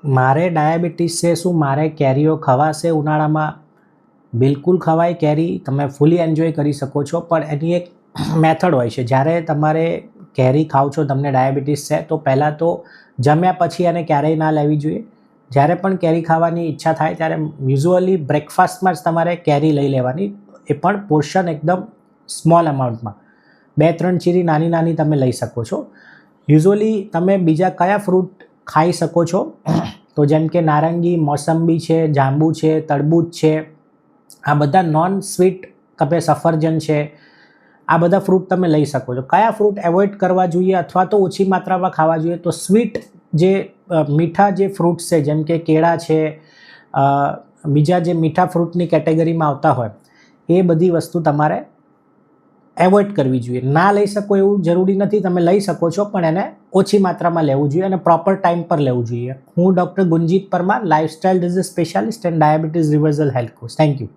મારે ડાયાબિટીસ છે, શું મારે કેરીઓ ખવાશે ઉનાળામાં? બિલકુલ ખવાય કેરી, તમે ફૂલી એન્જોય કરી શકો છો, પણ એની એક મેથડ હોય છે. જ્યારે તમારે કેરી ખાવ છો, તમને ડાયાબિટીસ છે, તો પહેલાં તો જમ્યા પછી એને ક્યારેય ના લેવી જોઈએ. જ્યારે પણ કેરી ખાવાની ઈચ્છા થાય ત્યારે યુઝ્યુઅલી બ્રેકફાસ્ટમાં જ તમારે કેરી લઈ લેવાની, એ પણ પોર્શન એકદમ સ્મોલ અમાઉન્ટમાં. 2-3 ચીરી નાની નાની તમે લઈ શકો છો. યુઝ્યુઅલી તમે બીજા કયા ફ્રૂટ ખાઈ શકો છો? તો જેમ કે નારંગી, મોસંબી છે, જાંબુ છે, તરબૂચ છે, આ બધા નોન સ્વીટ, તમે સફરજન છે, આ બધા ફ્રૂટ તમે લઈ શકો છો. કયા ફ્રૂટ એવોઇડ કરવા જોઈએ અથવા તો ઓછી માત્રામાં ખાવા જોઈએ? તો સ્વીટ જે મીઠા જે ફ્રૂટ્સ છે, જેમ કે કેળા છે, બીજા જે મીઠા ફ્રૂટની કેટેગરીમાં આવતા હોય, એ બધી વસ્તુ તમારે એવોઇડ કરવી જોઈએ. ના લઈ શકો એવું જરૂરી નથી, તમે લઈ શકો છો, પણ એને ઓછી માત્રામાં લેવું જોઈએ અને પ્રોપર ટાઈમ પર લેવું જોઈએ. હું doctor Gunjit Parmar, lifestyle disease specialist and diabetes reversal health coach. Thank you.